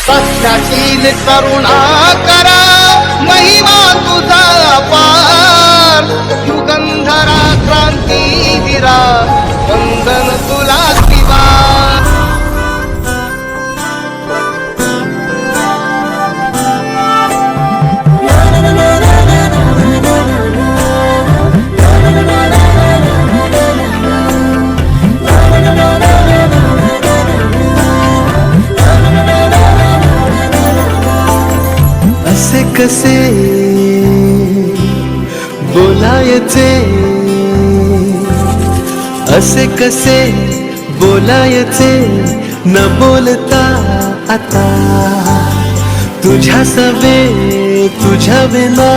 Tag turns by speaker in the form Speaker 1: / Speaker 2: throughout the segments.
Speaker 1: सत्याशील करुणा करा महिमा तुझा अपार युगंधरा क्रांतीवीरा वंदन तुला शिवा
Speaker 2: असे कसे बोलायचे असे कसे बोलायचे न बोलता आता तुझ्या सवे तुझ्या विना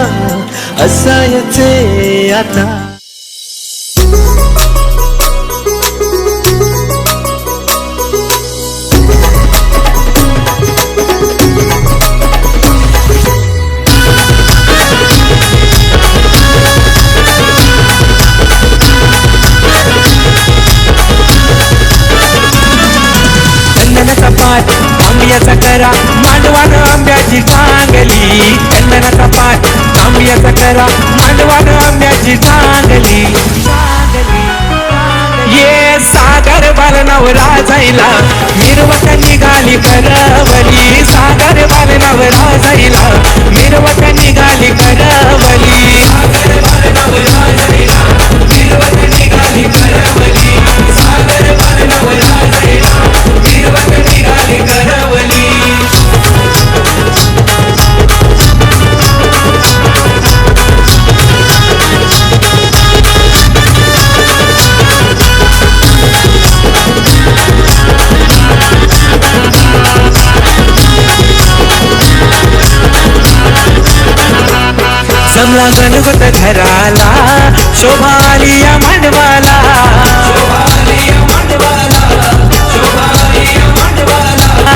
Speaker 2: असायचे आता
Speaker 3: आंब्याचा करा मांडवान आंब्याची चांगली चंदनाचा पाठ आंब्याचा करा मांडवान आंब्याची चांगली ये सागर बालनावरा जायला मिरवत निघाली करवली सागर बालनावरा जायला मिरवत निघाली करवली सागर बालनावरा जायला मिरवत निघाली करवली सागर बालनावरा जायला मिरवत निघाली करवली जमला गणपत घराला शोभा आली या मांडवाला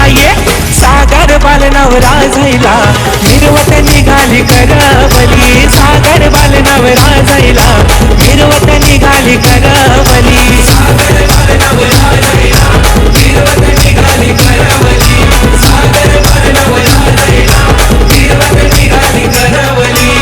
Speaker 3: ये सागर बालनावरा जायला मिरवत निघाली करवली सागर बालनावरा जायला मिरवत निघाली करवली सागर बालनावरा जायला मिरवत निघाली करवली सागर बालनावरा जायला मिरवत निघाली करवली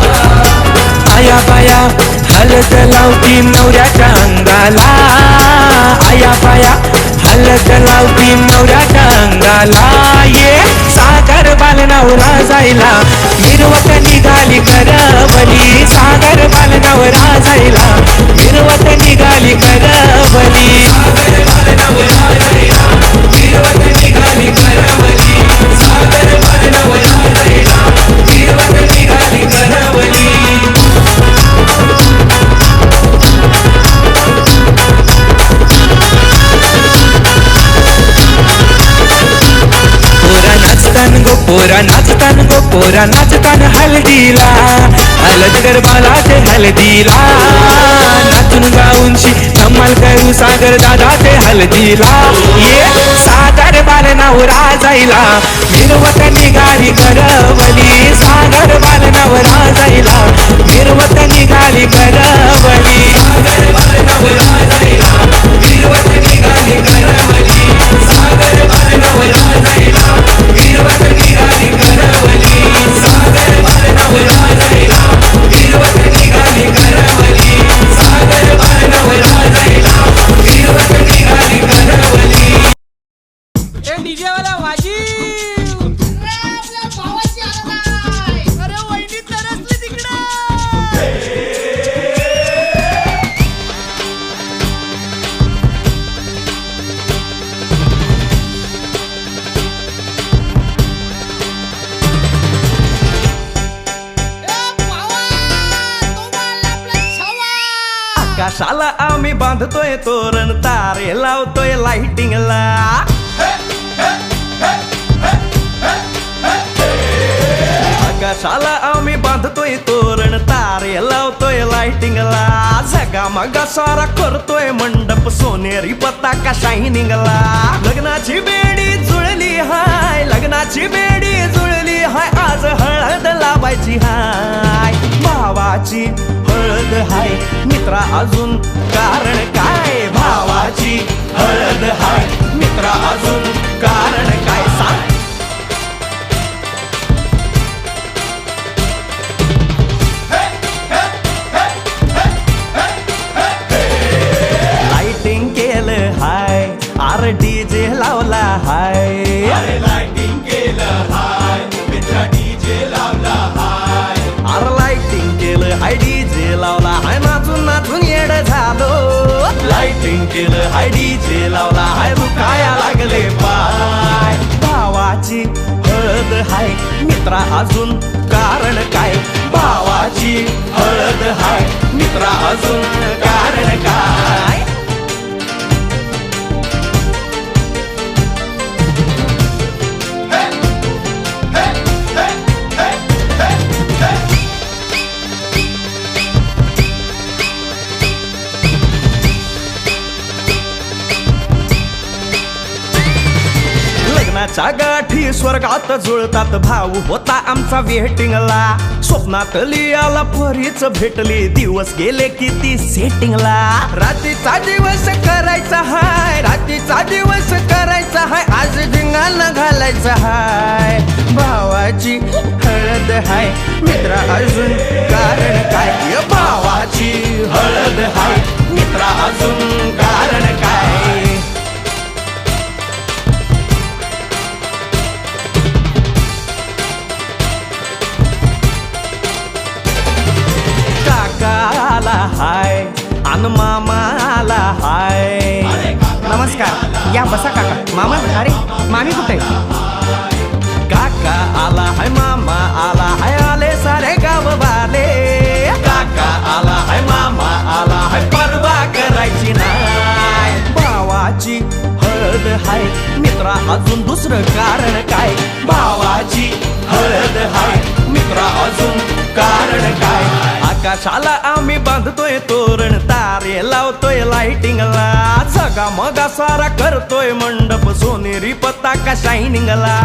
Speaker 3: आया बाया हलत लावती नवऱ्याच्या अंगाला आया बाया हलत लावती नवऱ्याच्या अंगाला ये सागर बालनावरा जायला मिरवत निघाली करवली सागर बालनावरा जायला मिरवत निघाली करवली सागर बालनावरा जायला मिरवत निघाली करवली सागर बालनावरा जायला मिरवत निघाली करवली पोरा नाचतान हलदीला हलद गरबाला ते हलदीला नाचून गाऊनशी धमाल करू सागर दादा ते हलदीला ये सागर बालनावरा जायला मिरवत निघाली करवली सागर बालनावरा जायला मिरवत निघाली करवली सागर बालनावरा जायला मिरवत निघाली करवली सागर बालनावरा जायला मिरवत निघाली करवली सागर बालनावरा जायला मिरवत निघाली करवली सागर बालनावरा जायला मिरवत निघाली करवली
Speaker 4: ए डीजे वाला वाजी आपल्या भावाची आलाय अरे वहिनी तरसली तिकडे
Speaker 5: आकाशाला आम्ही बांधतोय तोरण तारे लावतोय लाइटिंगला आकाशाला आम्ही बांधतोय तोरण तारे लावतोय लाइटिंगला झगा मगा सारा करतोय मंडप सोनेरी पताका शायनिंगला लावायची हाय भावाची हळद हाय मित्रा अजून कारण काय भावाची हळद हाय मित्रा अजून कारण काय सांग लाइटिंग केलं हाय आर डीजे लावला हाय
Speaker 2: लाइटिंग केलं हाय मित्रा डीजे लावला हाय
Speaker 5: आर लाइटिंग केलं हाय डीजे लावला हाय नाचून नाचून येड झालो लाइटिंग केलं हाय डीजे लावला हाय दुखाया लागले पाय भावाची हळद हाय मित्रा अजून कारण काय भावाची हळद हाय मित्रा अजून कारण काय लग्नाच्या गाठी स्वर्गात जुळतात भाऊ होता आमचा वेटिंगला स्वप्नात लियाला परीच भेटली दिवस गेले किती सेटिंगला रात्रीचा दिवस करायचा हाय रात्रीचा दिवस करायचा हाय आज धिंगाणा घालायचा हाय भावाची हळद हाय मित्रा अजून कारण काय भावाची हळद हाय मित्रा अजून कारण काय काकाला हाय अन मामाला हाय
Speaker 4: नमस्कार या बसा काका मामा अरे मामी कुठे
Speaker 5: काका आला हाय मामा आला हाय आले सारे गाव वाले काका आला हाय मामा आला हाय परवा करायची नाय भावाची हळद हाय मित्रा अजून दुसरं कारण काय भावाची हळद हाय मित्रा अजून कारण काय आकाशाला आम्ही बांधतोय तोरण तारे लावतोय लाइटिंगला सगा मगा सारा करतोय मंडप सोनेरी पताका शायनिंगला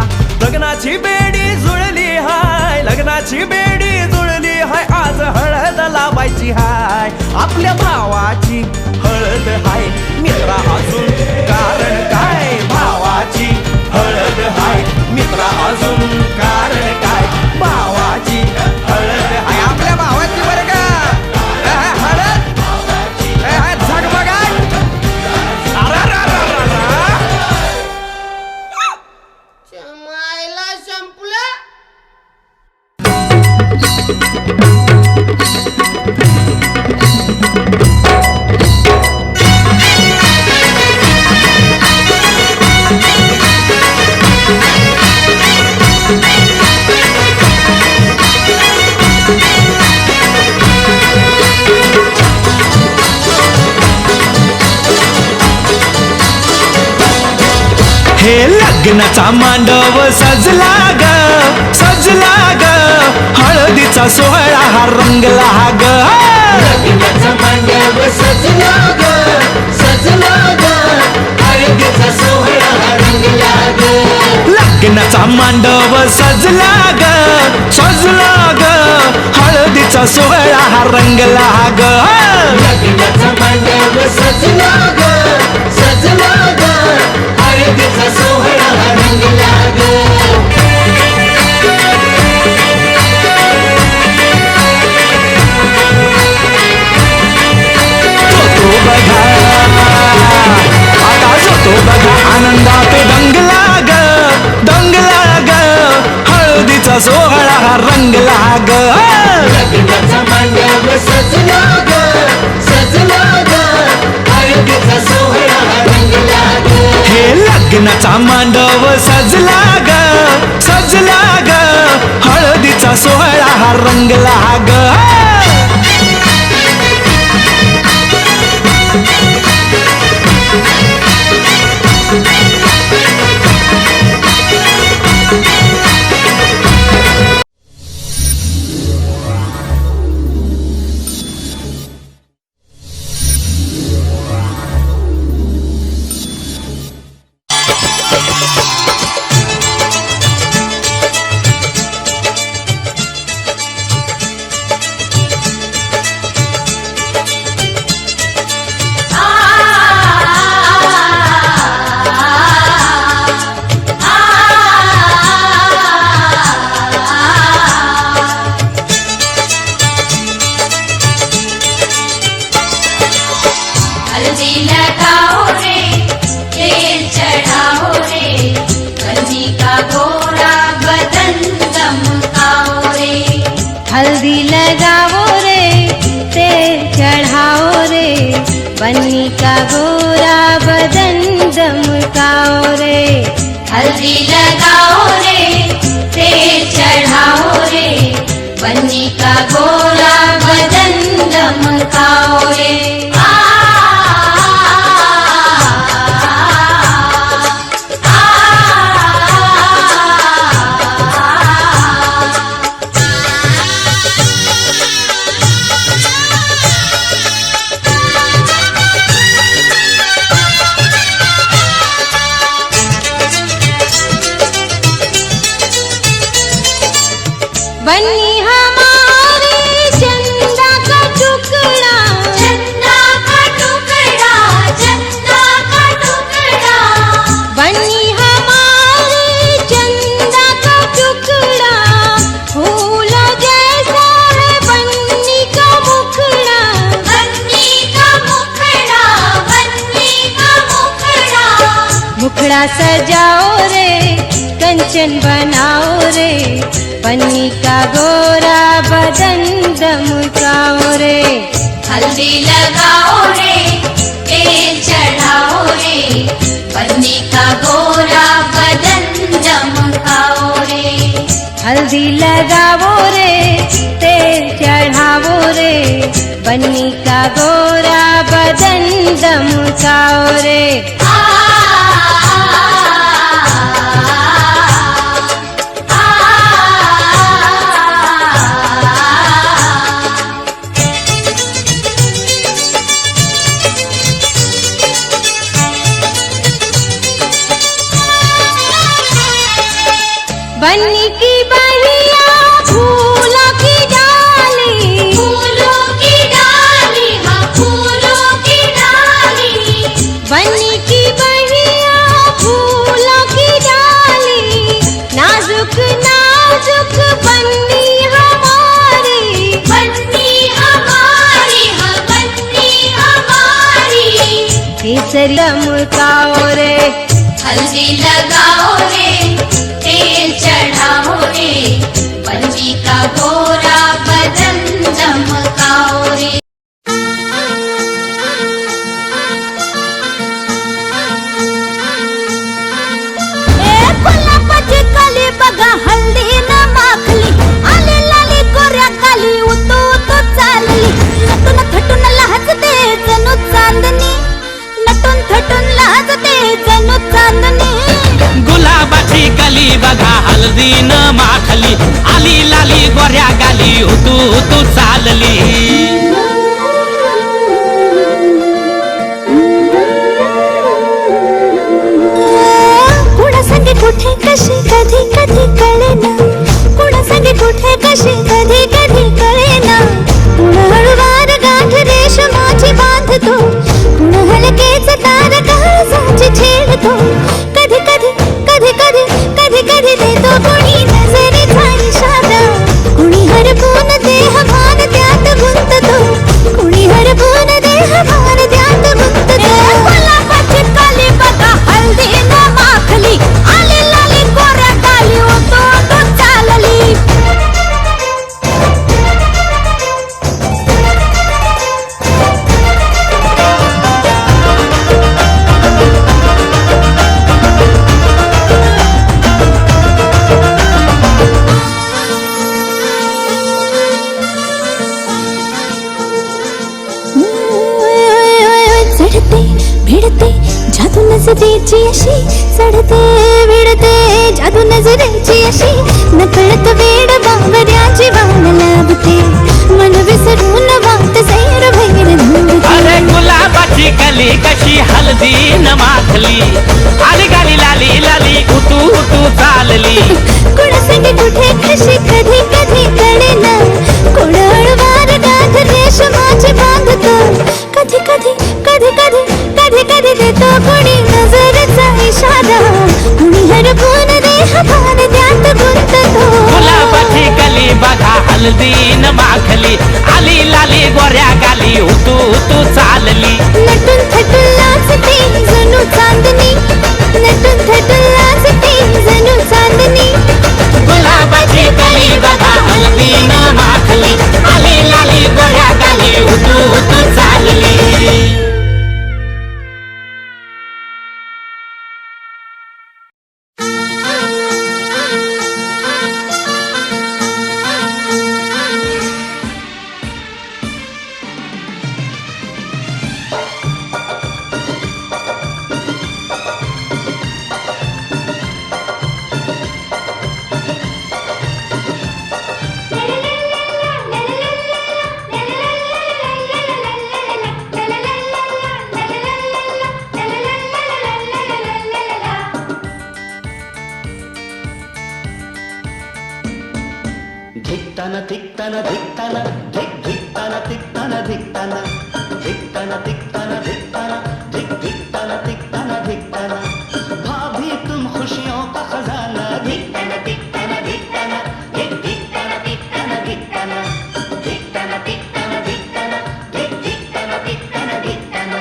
Speaker 5: लग्नाची बेडी जुळली हाय लग्नाची बेडी जुळली हाय आज हळद लावायची हाय आपल्या भावाची हळद हाय मित्रा अजून कारण काय भावाची हळद हाय मित्रा अजून कारण काय भावाची हळद हाय आपल्या भावाची बरं का हळद झगमगाट
Speaker 4: मायला संपलं
Speaker 5: हे लग्नाचा मांडव सजला ग हळदीचा सोहळा हा रंगला ग
Speaker 6: लग्नाचा मांडव सजला ग हळदीचा सोहळा रंगला ग
Speaker 5: लग्नाचा मांडव सजला ग हळदीचा सोहळा हा रंगला ग
Speaker 6: लग्नाचा मांडव सजला ग हळदीचा सोहळा रंगला ग
Speaker 5: तो बघा आनंदात दंगला ग हळदीचा सोहळा हा रंगला ग
Speaker 6: लग्नाचा मांडव सजला ग हळदीचा सोहळा रंगला ग
Speaker 5: हे लग्नाचा मांडव सजला ग हळदीचा सोहळा हा रंगला ग
Speaker 7: लगाओ रे, हल्दी लगाओ रे, तेल चढ़ाओ रे, बन्नी का गोरा बदन दमकाओ रे। बन्नी हमारी चंदा का टुकड़ा, चंदा का टुकड़ा, चंदा का टुकड़ा, बन्नी हमारी चंदा का टुकड़ा, फूलों जैसा है बन्नी का मुखड़ा, बन्नी का मुखड़ा, बन्नी का मुखड़ा, मुखड़ा सजाओ रे, कंचन बनाओ रे, बन्नी का गोरा बदन दमकाओ रे, हल्दी लगाओ रे, तेल चढ़ाओ रे, बन्नी का गोरा बदन दमकाओ रे, हल्दी लगाओ रे, तेल चढ़ाओ रे, बन्नी का गोरा बदन दमकाओ रे। बन्नी की बहिया फूलों की डाली, फूलों की डाली, हाँ फूलों की डाली, बन्नी की बहिया फूलों की डाली, नाजुक नाजुक बन्नी हमारी, बन्नी हमारी, हाँ बन्नी हमारी, केसर चमकाओ रे, हल्दी लगाओ रे, तेल चढ़ाओ रे, बन्नी का गोरा बदन दमकाओ रे। गुलाबाची कली बघा हल्दी न माखली, आली लाली गोऱ्या काली उतू उतू चालली, नटून थटून लाजते जणू चांदणी, नटून थटून लाजते जणू चांदणी।
Speaker 5: गुलाबाची कली बघा हल्दी न माखली, आली लाली गोऱ्या गाली उतू उतू चालली।
Speaker 7: कुणा संगे कुठे कशी कधी कधी कळेना, कुणा संगे कुठे कशी कधी कधी कळेना, कुणा हळूवार गाठ रेशमाची बांधतो, कुणा हलकेच तार काळजाची छेडतो, कधी कधी कधी कधी कधी कधी देतो कुणी नजरेचा इशारा, कुणी हरपून देह भान त्यात गुंततो, कुणी हरपून देह भान त्यात गुंततो। गुलाबाची कली बघा हल्दी न माखली, आली लाली गोऱ्या काली उतू उतू चालली। चढते भिडते जादू नजरेची अशी, चढते भिडते जादू नजरेची अशी, नकळत वेड बावऱ्याची वाण लाभते, मन विसरून वाट सैर भैर धुवते।
Speaker 5: अरे गुलाबाची कली कशी हल्दी न माखली, आली गाली लाली लाली उतू उतू चालली।
Speaker 7: कुणा संगे कुठे कशी कधी कधी कळेना, कुणा हळूवार गाठ रेशमाची बांधतो, कधी कधी कधी कधी कधी कधी देतो कुणी नजरेचा इशारा, कुणी हरपून देह भान त्यात गुंततो।
Speaker 5: गुलाबाची कली बघा हल्दी न माखली, आली लाली गोऱ्या गाली उतू उतू चालली।
Speaker 7: नटून थटून लाजते जणू चांदणी, नटून थटून लाजते जणू चांदणी।
Speaker 5: गुलाबाची कली बघा हल्दी न माखली, आली लाली गोऱ्या गाली उतू उतू चालली।
Speaker 6: धिकताना धिकताना धिकताना धिक धिकताना धिकताना धिकताना धिकताना धिकताना धिकताना धिक धिकताना धिकताना धिकताना भाभी तुम खुशियों का खजाना धिकताना धिकताना धिकताना धिक धिकताना धिकताना धिकताना धिकताना धिकताना धिकताना धिक धिकताना धिकताना धिकताना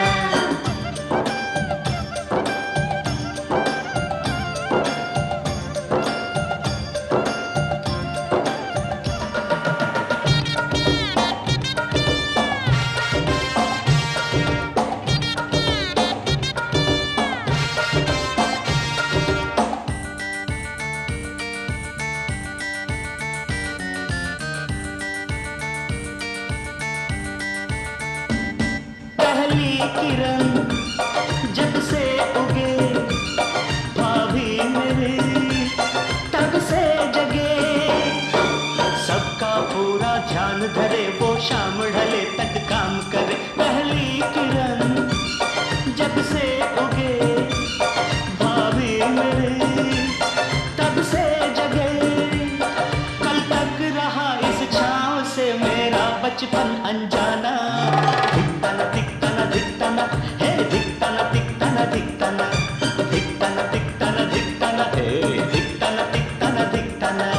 Speaker 6: पहली किरण जब से उगे भाभी मेरी तब से जगे सबका पूरा ध्यान धरे वो शाम ढले तक काम करे पहली किरण जब से उगे भाभी मेरी तब से जगे कल तक रहा इस छांव से मेरा बचपन अनजाना धिकताना धिकताना धिकताना हे धिकताना धिकताना धिकताना धिकताना धिकताना धिकताना हे धिकताना धिकताना धिकताना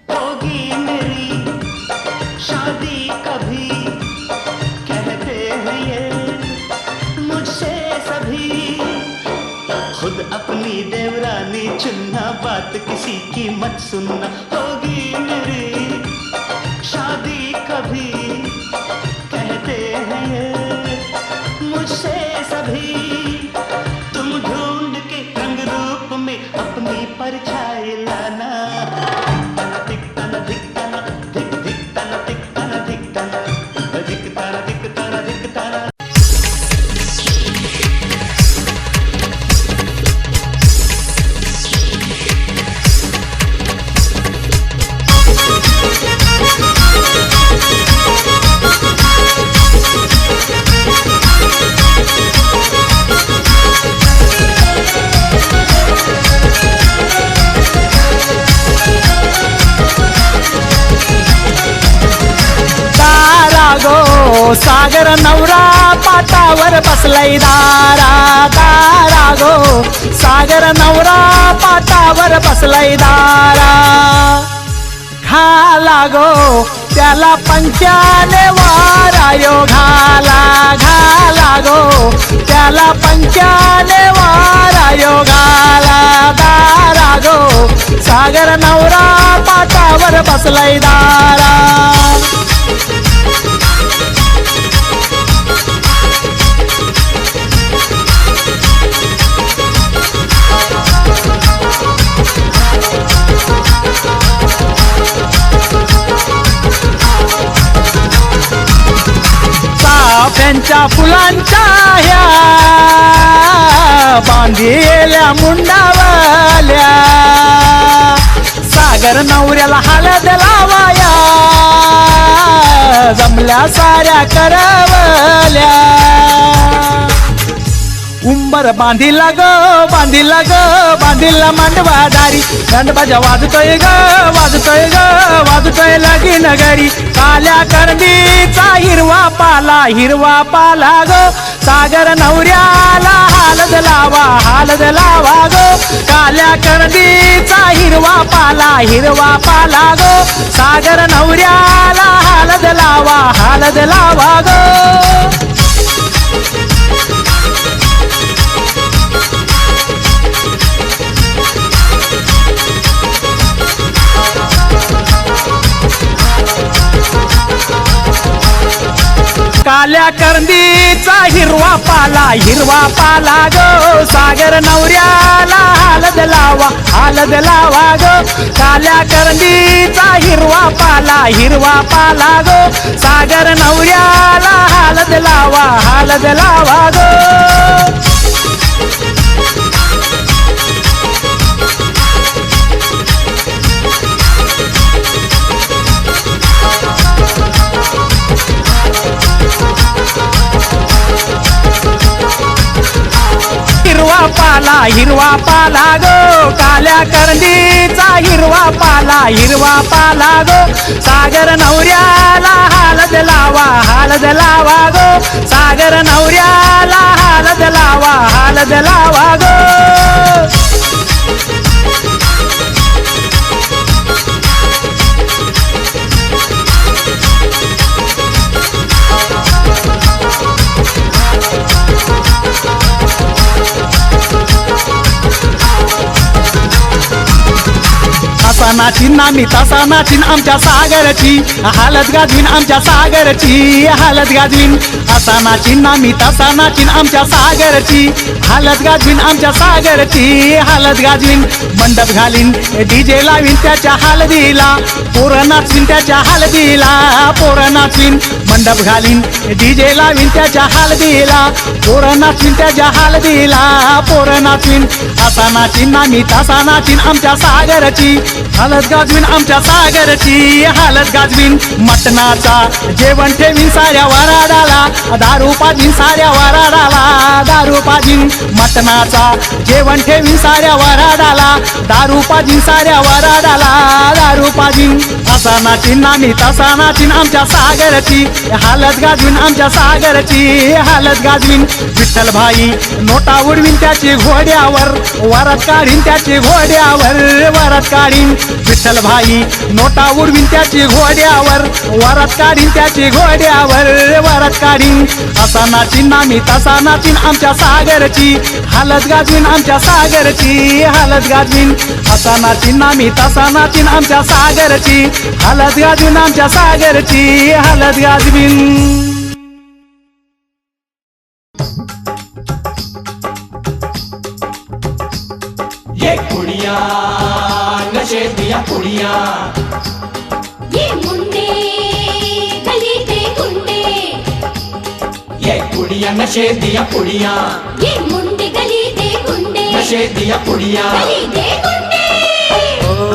Speaker 6: होगी मेरी शादी कभी कहते हैं ये मुझसे सभी खुद अपनी देवरानी चुनना बात किसी की मत सुनना होगी मेरी शादी कभी कहते हैं ये मुझसे सभी तुम ढूंढ के रंग रूप में अपनी परछाई लाना धिकताना धिकताना धिक धिकताना धिकताना धिकताना धिकताना धिकताना धिकताना
Speaker 3: सागर नवरा पाटावर बसलाय दारा दारा गो सागर नवरा पाटावर बसलाय दारा घाला गो त्याला पंख्याने वारायो घाला घाला गो त्याला पंख्याने वारायो घाला दारा गो सागर नवरा पाटावर बसलाय दारा चाफ्यांच्या फुलांच्या ह्या बांधिलेल्या मुंडावल्या सागर नवऱ्याला हळद लावाया जमल्या साऱ्या करवल्या उंबर बांधिला ग बांधिला ग बांधिला मांडवा दारी दंडबाजा वाजतोय ग वाजतोय लगीन घरी काल्या करडीचा हिरवा पाला ग सागर नवऱ्याला हालद लावा ग काल्या करडीचा हिरवा पाला ग सागर नवऱ्याला हालद लावा ग काल्या करंदीचा हिरवा पाला गो सागर नवऱ्याला हालद लावा गो काल्या करंदीचा हिरवा पाला गो सागर नवऱ्याला हालद लावा गो पाला हिरवा पाला गो काल्या करंदीचा हिरवा पाला गो सागर नवऱ्याला हळद लावा गो सागर नवऱ्याला हळद लावा गो तसा नाचीन आम्ही तसा नाचीन आमच्या सागरची हालत गाजवीन आमच्या सागरची हालत गाजवीन असा नाचीन आम्ही तसा नाचीन आमच्या सागरची हालत गाजवीन आमच्या सागरची हालत गाजवीन मंडप घालीन डीजे लावीन त्याच्या हळदीला पोरं नाचवीन त्याच्या हळदीला पोरं नाचवीन मंडप घालीन डीजे लावीन त्याच्या हळदीला पोरं नाचवीन त्याच्या हळदीला पोरं नाचवीन असा नाचीन आम्ही तसा नाचीन आमच्या सागरची हालत गाजवीन आमच्या सागरची हालत गाजवीन मटणाचा जेवण ठेवीन साऱ्या वराडाला दारू पाजीन साऱ्या वराडाला दारू पाजीन मटणाचा जेवण ठेवीन साऱ्या वराडाला दारू पाजीन साऱ्या वराडाला दारू पाजीन असा नाचीन आम्ही तसा नाचीन आमच्या सागरची हालत गाजवीन आमच्या सागरची हालत गाजवीन विठ्ठल भाई नोटा उडवीन त्याची घोड्यावर वरात काढीन त्याची घोड्यावर वरात काढीन विठ्ठल भाई नोटा उडवीन त्याची घोड्यावर वरात काढीन त्याची घोड्यावर वरात काढीन असा नाचीन आम्ही तसा नाचीन आमच्या सागरची हालत गाजवीन आमच्या सागरची हालत गाजवीन असा नाचीन आम्ही तसा नाचीन आमच्या सागरची हालत गाजवीन आमच्या सागरची हालत गाजवीन
Speaker 2: ये कुड़ियाँ नशे दिया कुड़ियाँ
Speaker 7: ये मुंडे गली दे गुंडे
Speaker 2: ये कुड़ियाँ नशे दिया कुड़ियाँ
Speaker 7: ये मुंडे गली दे गुंडे
Speaker 2: नशे दिया कुड़ियाँ
Speaker 7: गली दे गुंडे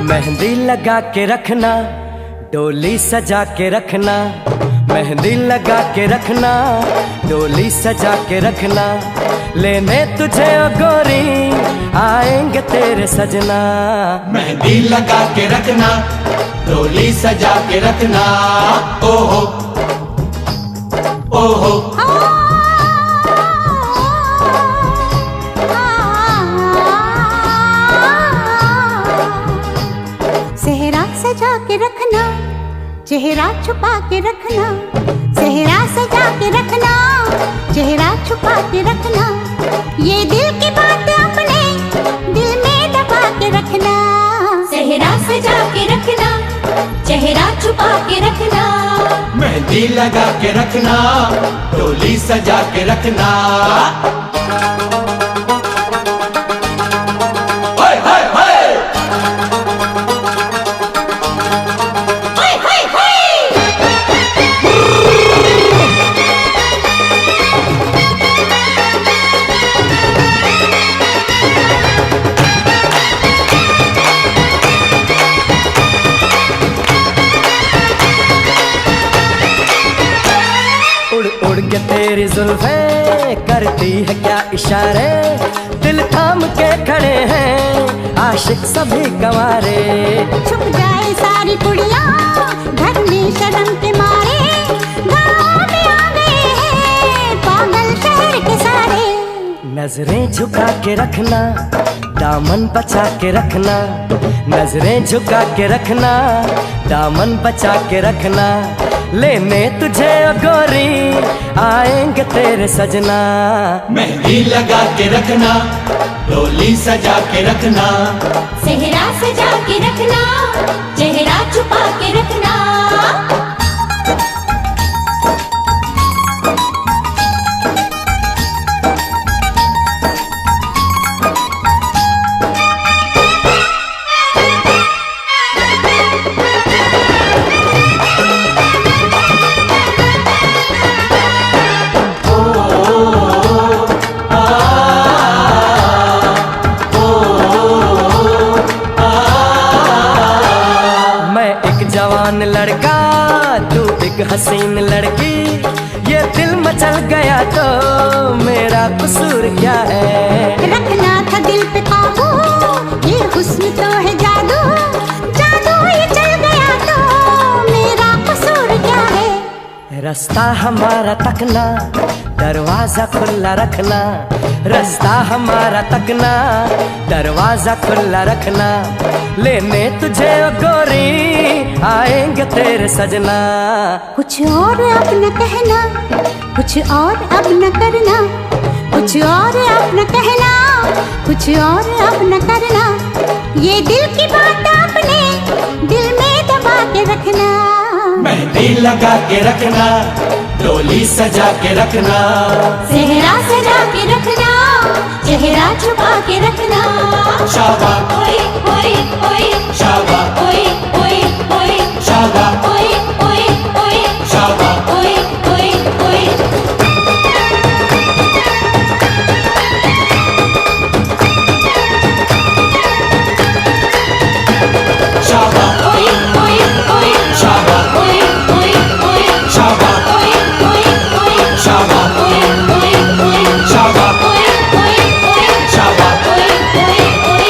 Speaker 5: मेहंदी लगा के रखना डोली सजा के रखना मेहंदी लगा के रखना डोली सजा के रखना लेने तुझे ओ गोरी आएंगे तेरे सजना
Speaker 2: मेहंदी लगा के रखना डोली सजा के रखना ओहो ओहो
Speaker 7: सेहरा सजा के रखना चेहरा छुपा के रखना सेहरा सजा के रखना चेहरा छुपा के रखना ये दिल की बात अपने दिल में दबा के रखना सेहरा सजा के रखना चेहरा छुपा के रखना
Speaker 2: मेहंदी लगा के रखना डोली सजा के रखना हाय हाय हाय
Speaker 5: उड़ के तेरी जुल्फें करती है क्या इशारे दिल थाम के खड़े हैं आशिक सभी गंवारे
Speaker 7: छुप जाए सारी कुड़ियाँ घर में शर्म के मारे गाँव में आ गए हैं पागल शहर के सारे
Speaker 5: नजरें झुका के रखना दामन बचा के रखना नजरें झुका के रखना दामन बचा के रखना लेने तुझे ओ गोरी आएंगे तेरे सजना
Speaker 2: मेहंदी लगा के रखना डोली सजा के रखना
Speaker 7: सेहरा सजा के रखना चेहरा छुपा के रखना
Speaker 5: जवान लड़का तू एक हसीन लड़की, ये दिल मचल गया तो मेरा कसूर क्या है।
Speaker 7: रखना था दिल पे काबू, ये हुस्न तो है जादू, जादू ये चल गया तो मेरा कसूर क्या है।
Speaker 5: रास्ता हमारा तकना, दरवाजा खुला रखना, रास्ता हमारा तकना, दरवाजा खुला रखना, लेने तुझे ओ गोरी आएंगे तेरे सजना।
Speaker 7: कुछ और अब न कहना, कुछ और अब न करना, कुछ और अब न कहना, कुछ और अब न करना, ये दिल की बात अपने दिल में दबा के रखना।
Speaker 2: मेहंदी लगा के रखना, डोली सजा के रखना,
Speaker 7: सेहरा सजा के रखना, चेहरा छुपा के रखना।
Speaker 2: शाबा
Speaker 7: ओए ओए ओए
Speaker 2: शाबा
Speaker 7: ओए ओए ओए
Speaker 2: शाबा
Speaker 7: ओए ओए ओए
Speaker 2: शाबा
Speaker 7: ओए ओए ओए।
Speaker 2: शाबा
Speaker 7: ओए ओए ओए
Speaker 2: शाबा
Speaker 7: ओए ओए ओए
Speaker 2: शाबा
Speaker 7: ओए ओए ओए
Speaker 2: शाबा
Speaker 7: ओए ओए ओए
Speaker 2: शाबा
Speaker 7: ओए ओए ओए
Speaker 2: शाबा
Speaker 7: ओए ओए ओए।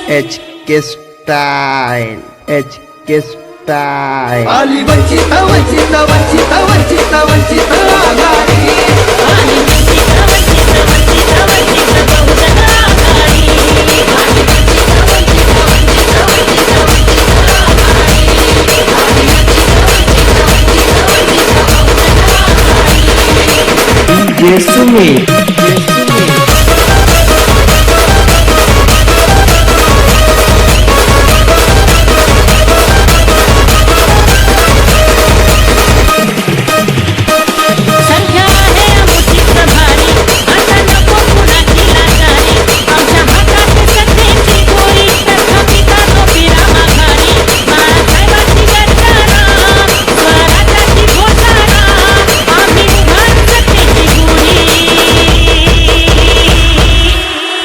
Speaker 1: HK Style, HK Style.
Speaker 3: आली वंचित वंचित वंचित वंचित Vanchit Aghadi,
Speaker 1: DJ Sumit.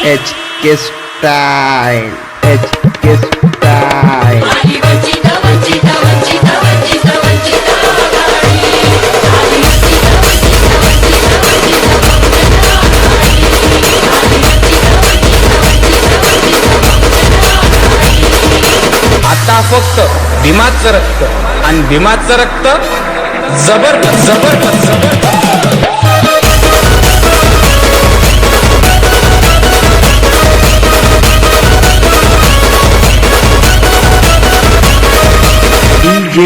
Speaker 1: HK Style, HK Style.
Speaker 8: आता फक्त भीमाचं रक्त आणि भीमाचं रक्त जबरदस्त जबरदस्त जबरदस्त.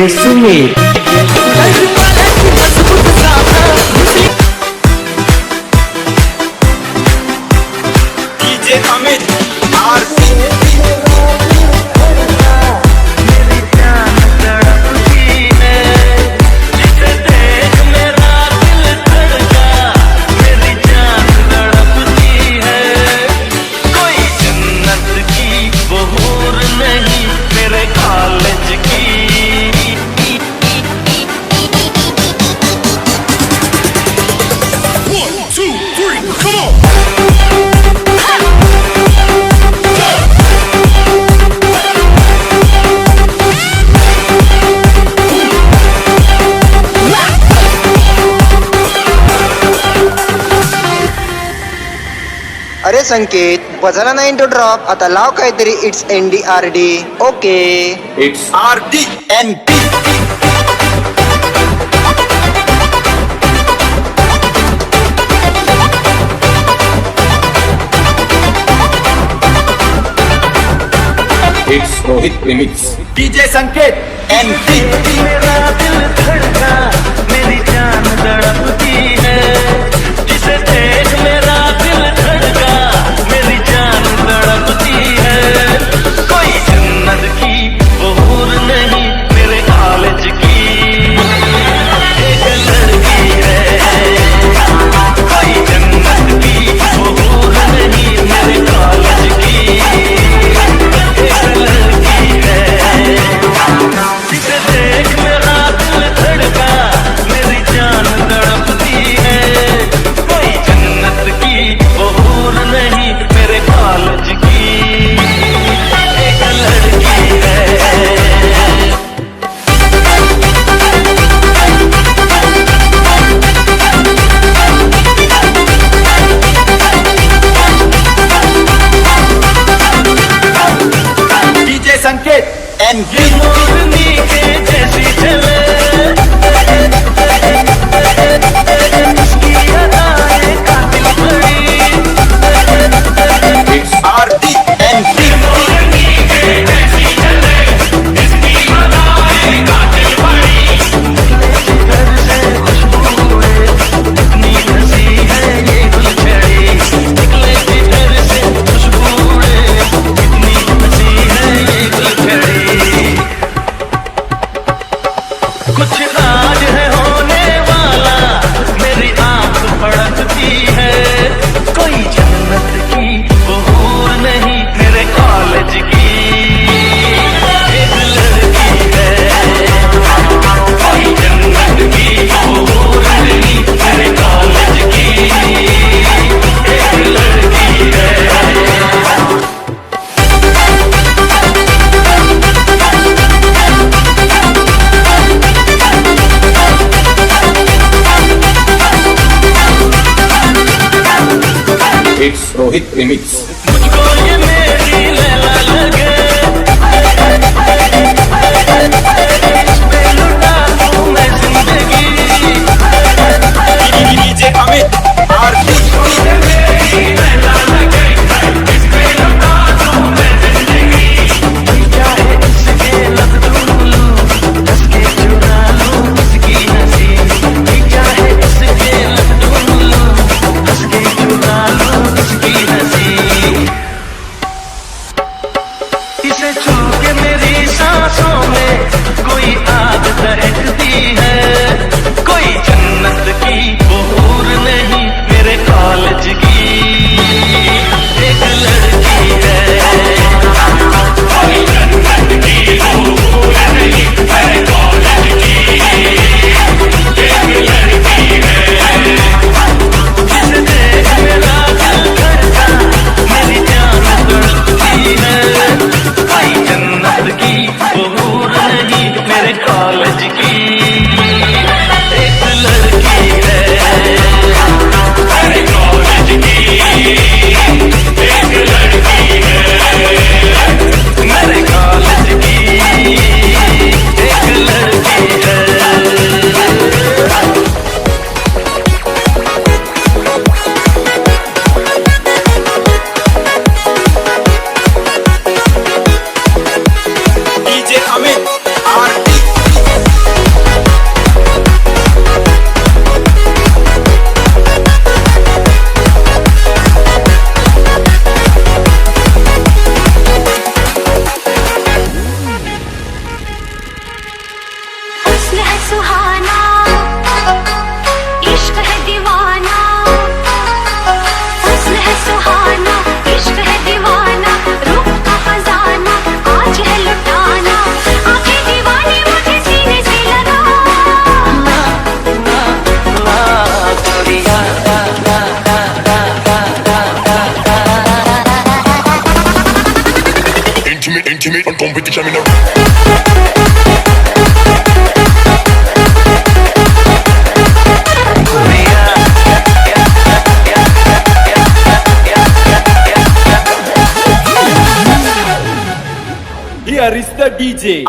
Speaker 1: डीजे सुमित
Speaker 5: डीजे अमित आरती
Speaker 4: अरे संकेत बजाला नाही तो ड्रॉप आता लाव काहीतरी it's NDRD okay
Speaker 5: it's RDNP it's Rohit remix DJ Sanket NP
Speaker 6: मेरा दिल धड़का मेरी जान तड़पती है जिसे देख मेरा दिल धड़का मेरी जान तड़पती है कोई जन्नत की वो हूर नहीं मेरे कॉलेज की एक लड़की है कोई जन्नत की वो हूर नहीं मेरे कॉलेज की एक लड़की है जिसे देख मेरा दिल धड़का मेरी जान तड़पती है कोई जन्नत की वो हूर नहीं मेरे कॉलेज की एक लड़की है
Speaker 5: डीजे संकेत NP
Speaker 6: मोरनी के जैसी चले उसकी अदाएं कातिल बड़ी
Speaker 5: इट्स RDNP
Speaker 6: मोरनी के जैसी चले इसकी अदाएं कातिल बड़ी घर से खुशबू इतनी हंसी है ये गुलछड़ी निकले घर से खुशबू इतनी हंसी है ये गुलछड़ी कुछ आज है होने वाला मेरी आंख फड़कती है कोई जन्नत की वो हूर नहीं मेरे कॉलेज की एक लड़की है कोई जन्नत की वो हूर नहीं मेरे कॉलेज की एक लड़की है
Speaker 5: इट्स रोहित रिमिक्स
Speaker 6: मुझको ये मेरी लैला लगे इस पे लुटा दूं मैं जिंदगी
Speaker 5: डीजे अमित आरती
Speaker 6: ये मेरी लैला लगे इस पे लुटा दूं मैं जिंदगी चाहे इसके लग दूं हंस के चुरा लूं इसकी हंसी चाहे इसके लग दूं हंस के चुरा लूं इसकी हंसी
Speaker 9: competition in the
Speaker 5: Here is the DJ.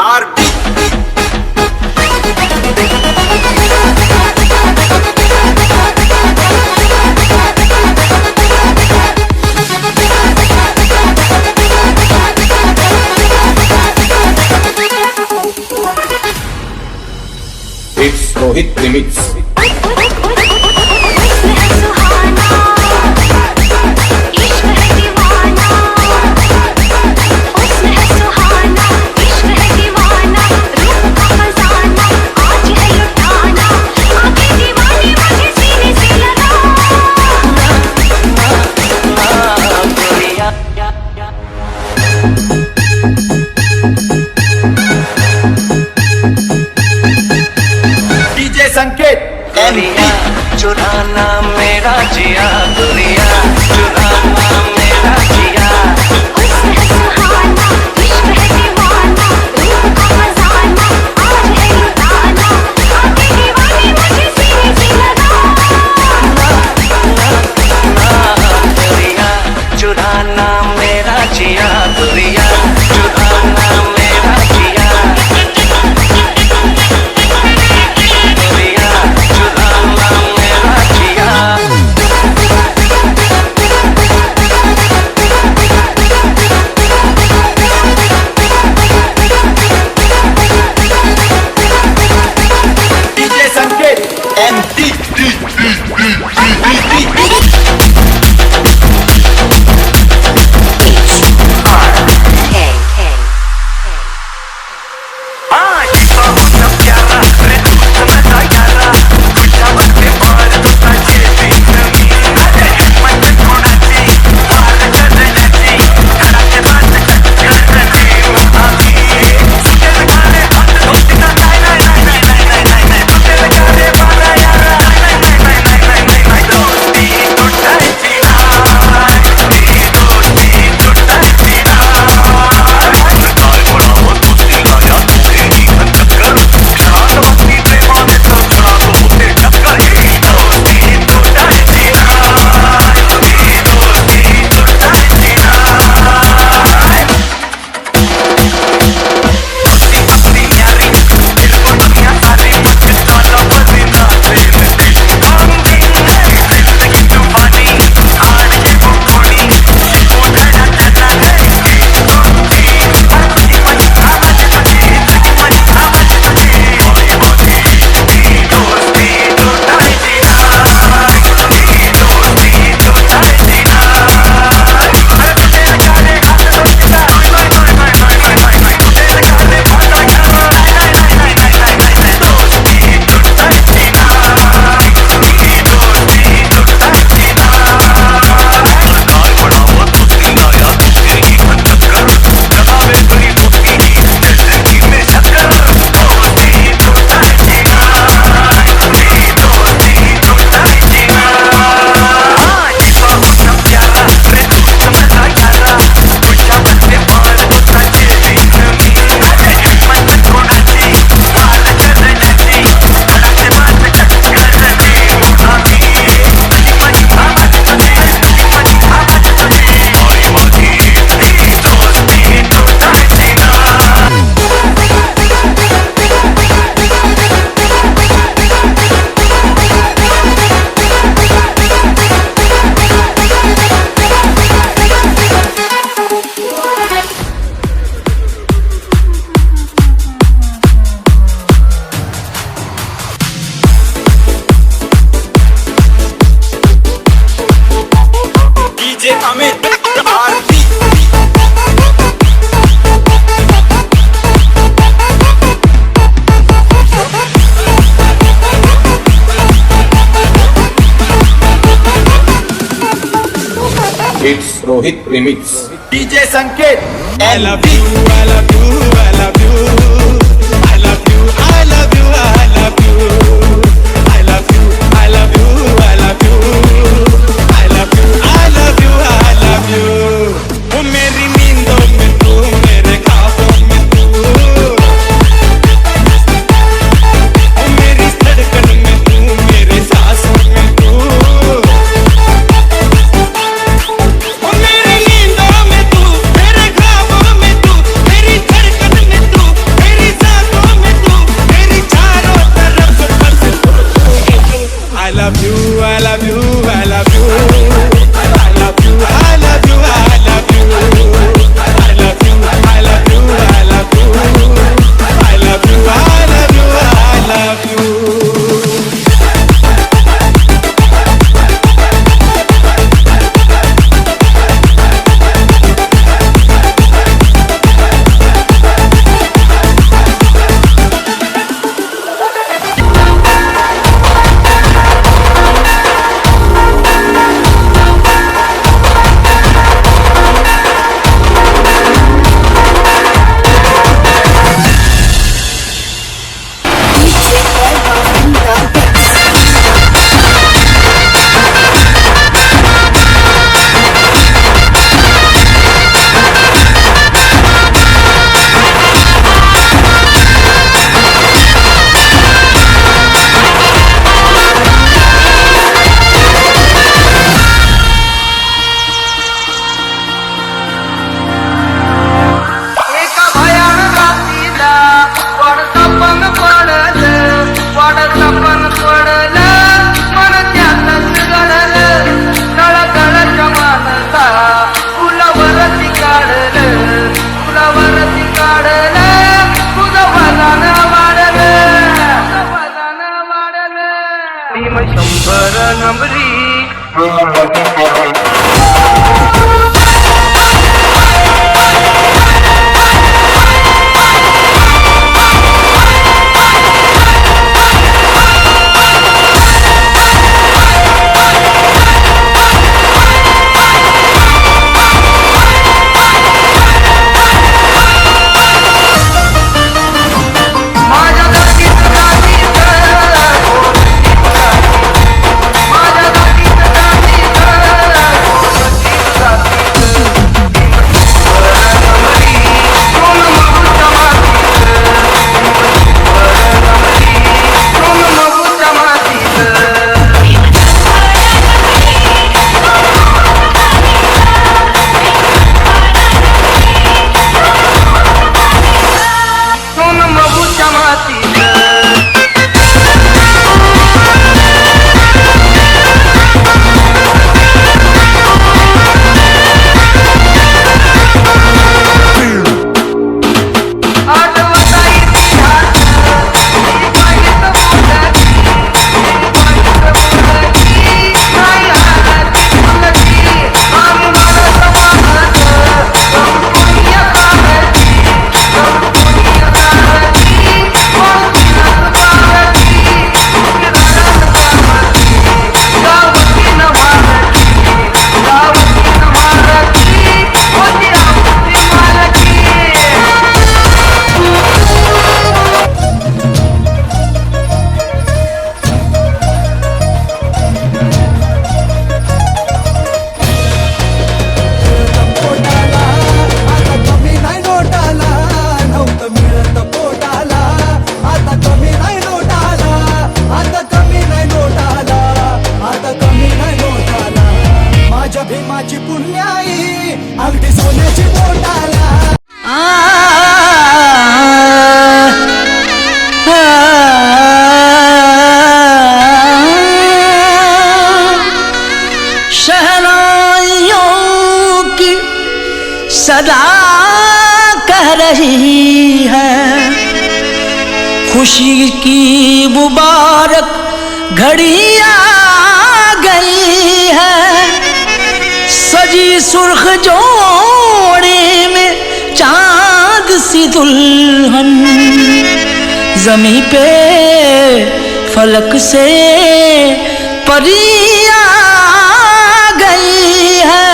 Speaker 8: It's Rohit Remix.
Speaker 5: DJ संकेत.
Speaker 6: चुराना मेरा जिया दुनिया चुराना मेरा जिया चुराना मेरा जिया दुनिया चुराना मेरा जिया चुराना मेरा जिया
Speaker 5: DJ Sanket.
Speaker 8: It's Rohit Remix.
Speaker 5: DJ Sanket.
Speaker 3: I love you, I love you, I love you. I love you, I love you, I love you. I love you, I love you, I love you. I love you, I love you, I love you. वो मेरी नींदों में तू मेरे ख्वाबों में I love you, I love you, I love you, I love you, I love you, I love you, I love you, I love you, I love you, I love you, I love you.
Speaker 10: सदा कह रही है खुशी की मुबारक घड़ी आ गई है। सजी सुर्ख जोड़े में चांद सी दुल्हन ज़मीं पे फलक से परी आ गई है।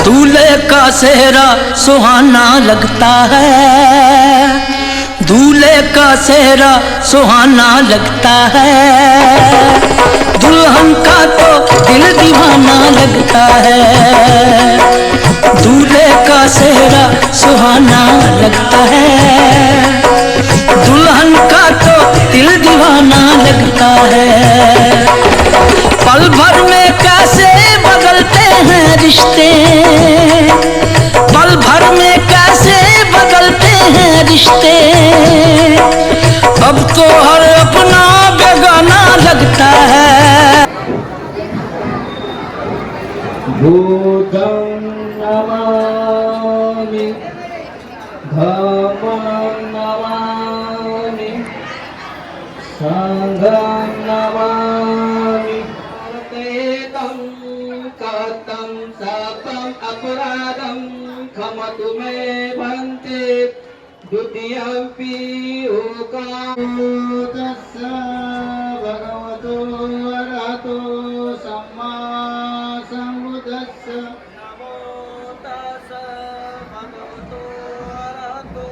Speaker 10: दूल्हे का सेहरा सुहाना लगता है, दूल्हे का सेहरा सुहाना लगता है, दुल्हन का तो दिल दीवाना लगता है, दूल्हे का सेहरा सुहाना लगता है, दुल्हन का तो दिल दीवाना लगता है। पल भर में कैसे बदलते हैं रिश्ते, पल भर में कैसे बदलते हैं रिश्ते, अब तो हर अपना बेगाना लगता है।
Speaker 11: भूतं नमामि धम्मं नमामि संघं नमामि तेतं कतं सापम् अपराधं क्षमतु मे भन्ते द्वितीयंपि तस्य भगवतो अरहतो सम्मा सम्बुद्धस्य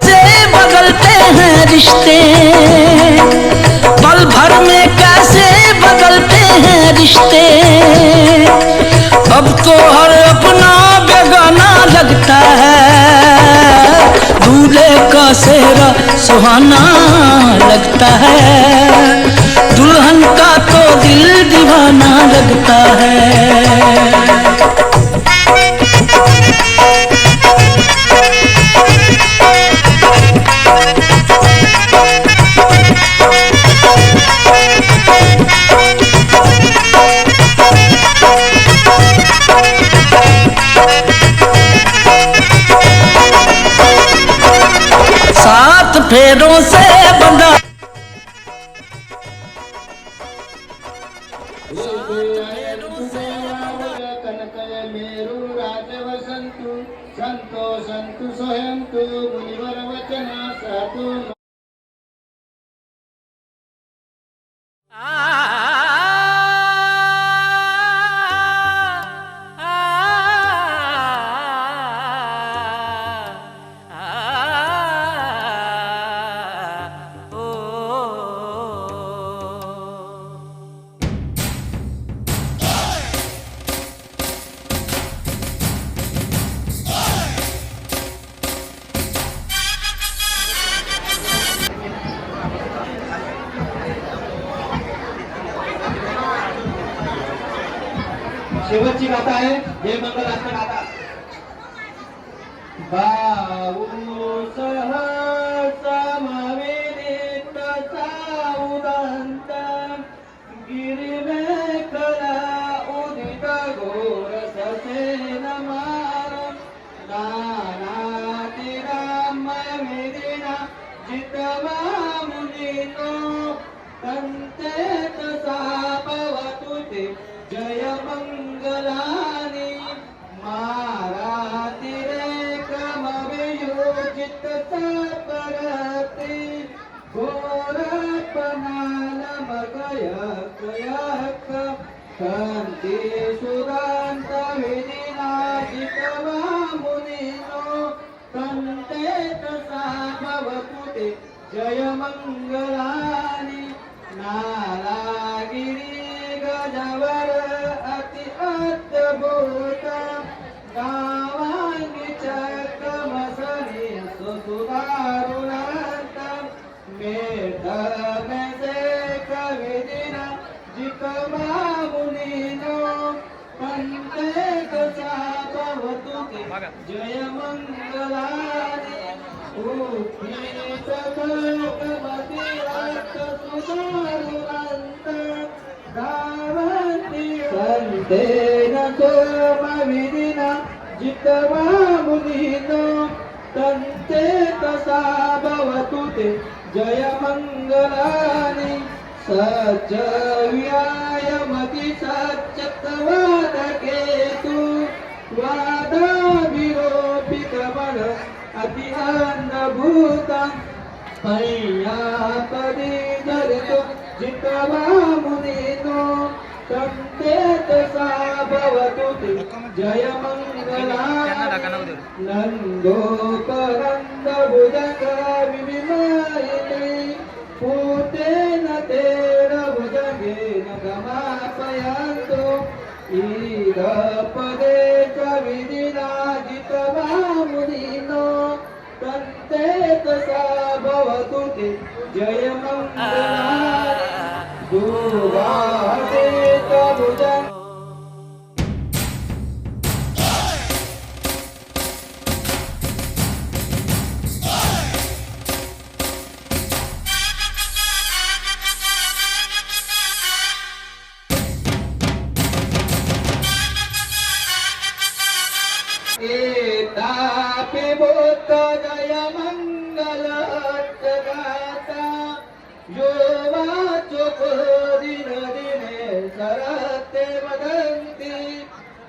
Speaker 10: से बदलते हैं रिश्ते, पल भर में कैसे बदलते हैं रिश्ते, अब तो हर अपना बेगाना लगता है, दूल्हे का सेहरा सुहाना लगता है, दुल्हन का तो दिल दीवाना लगता है। सात फेरों से बंधा
Speaker 11: कनकय मेरु राजवसन्तु सन्तु सोऽयन्तु मुनिवर वचना साधु। शेवटची गाथा आहे जय मंगलाष्टक गाथा। गाऊ सहस्रमविदित साउदंत गिरिमेखला उदित घोर ससेन मारम नानातिरामय विदिना जितवा मुनिनो तन्ते तथा भवतु ते जय मंगलानि मारातिरेकमवियोजित परति घोरपनालमगयक कान्ति सुदान्त विधिनाजितवा मुनिनो तन्ते तथा भवतु ते जय मंगलानि नारागिरि गजवर अति अद्भुत गावांगी चक्रमसनि सुसुदारुणांत मेध में से कविदिना जिकमा मुनिनो पंते कसा भवतु ते जय मंगलानि उद्भीत भगवती रक्त सुदारुणांत संतेन सोमविदिना जितवा मुनिनो तन्ते तथा भवतु ते जय मंगलानि सच व्यायमति सच्चत्वादकेतु वादाविरोपितबल अति अन्नभूता पदी धरितो जितवा मुनिनो तन्ते तथा भवतु ते जय मंगलानि नंदोपनंद भुजंग विविनायिनी पूतेन तेन भुजंगेन गमापयन्तु ईदपदे च विधिनाजितवामुनिनो तन्ते तथा भवतु ते जयमङ्गलानि दुर्गादे च भुजंग एतापि भूत जय मंगल जगाता यो वाचो दिन दिने सरते वदन्ति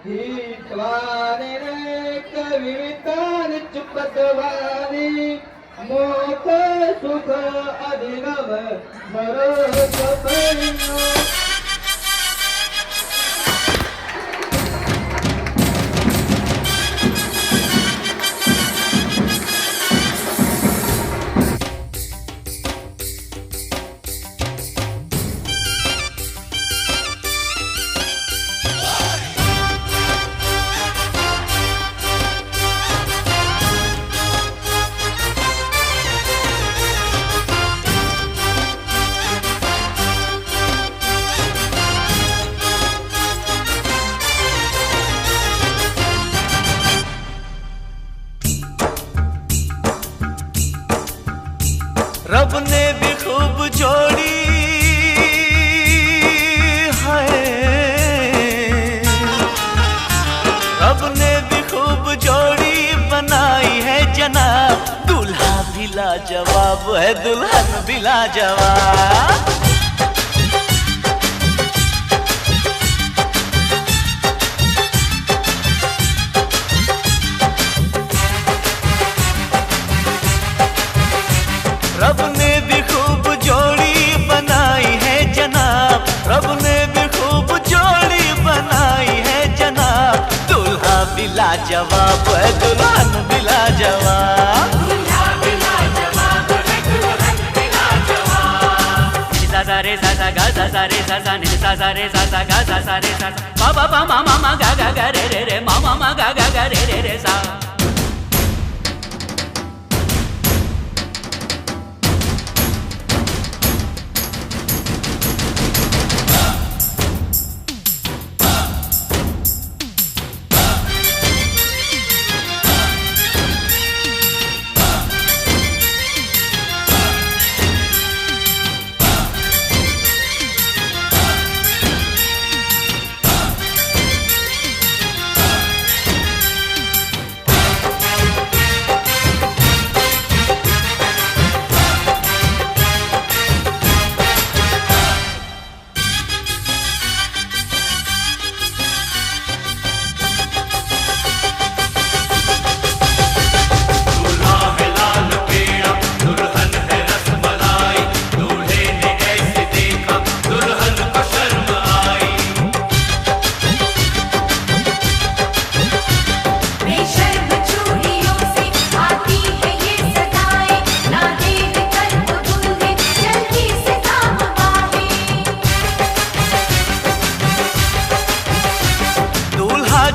Speaker 11: हित्वानिरेक विवितानि चुपतवानि मोक सुख अधिगम मरोपरिणो
Speaker 5: रब ने भी खूब जोड़ी है, रब ने भी खूब जोड़ी बनाई है जनाब। दूल्हा भी लाजवाब है, दुल्हन भी लाजवाब। रब ने भी खूब जोड़ी बनाई है जनाब, रब ने भी खूब जोड़ी बनाई है जनाब। दूल्हा भी लाजवाब है, दुल्हन भी लाजवाब। सा रे सा सा गा सा सा रे सा सा नि सा सा रे सा सा गा सा सा रे सा पा पा पा मा मा मा गा गा गा रे रे रे मा मा मा गा गा गा रे रे रे सा।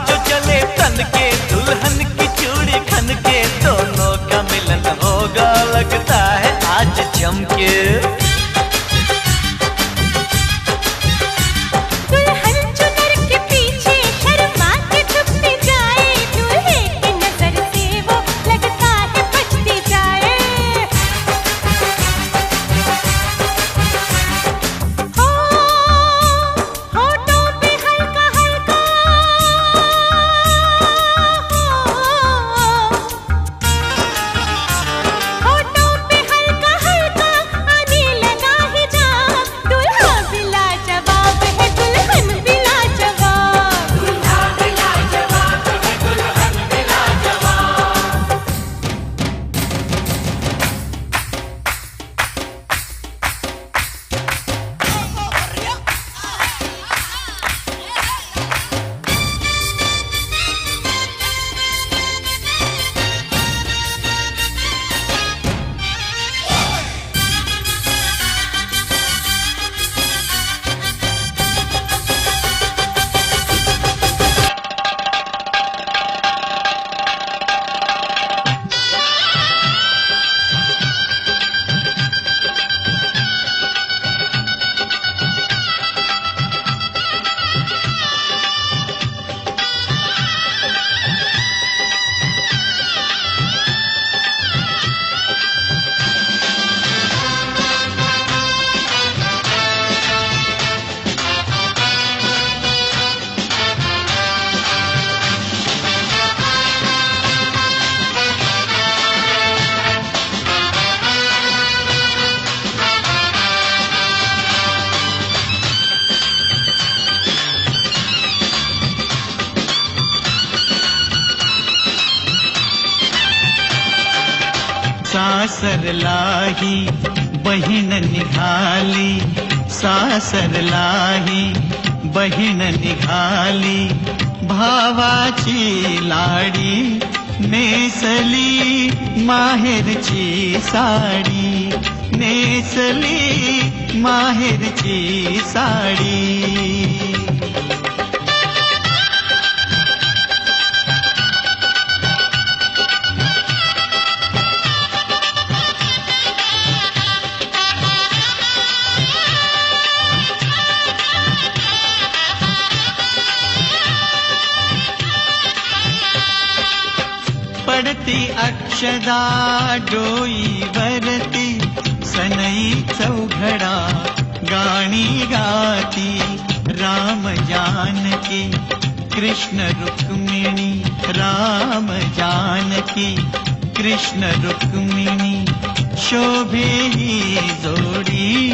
Speaker 5: जो चले तन के, दुल्हन की चूड़ी खन के, दोनों का मिलन होगा लगता है आज जम के।
Speaker 7: दुल्हन चुनर के पीछे शर्मा के छुपती जाए, दूल्हे की नजर से वो लगता है बचती जाए। होठों पे हल्का हल्का होठों पे हल्का हल्का
Speaker 3: सासरलाही बहीण निघाली, सासरलाही बहीण निघाली, भावाची लाडी नेसली माहेरची साडी, नेसली माहेरची साडी. पडती अक्षदा डोईवरती, सनई चौघडा गाणी गाती, राम जानकी कृष्ण रुक्मिणी, राम जानकी कृष्ण रुक्मिणी, शोभे ही जोडी.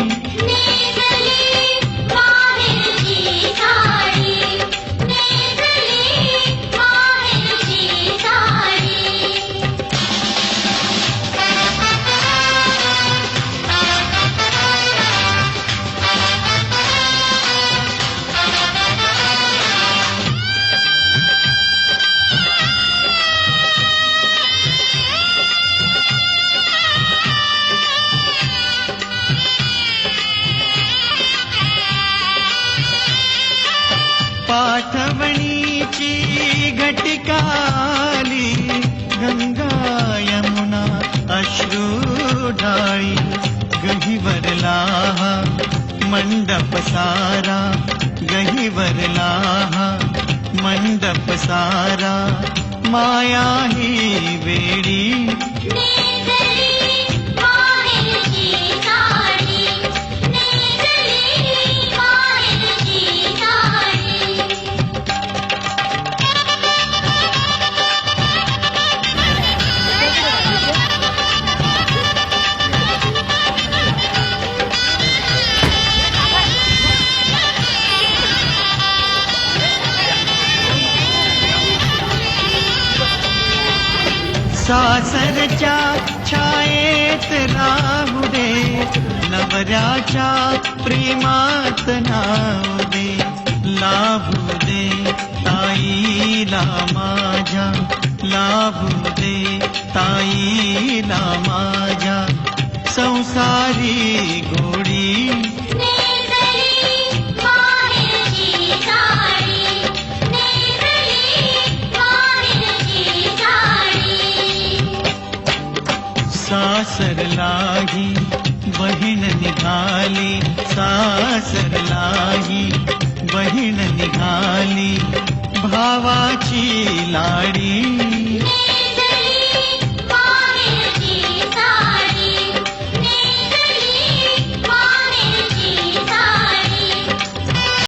Speaker 3: पाठवणीची घटिकाली, गंगा यमुना अश्रू ढाळी, गहिवरला मंडप सारा, गहिवरला मंडप सारा, माया ही वेडी. सासरच्या छायेत राहू दे, नवऱ्याच्या प्रेमात नाव दे, लाभू दे ताईला माझ्या, लाभू दे ताईला माझ्या, संसारी गोडी. सासरलाही बहीण निघाली, सासरलाही बहीण निघाली, भावाची लाडी.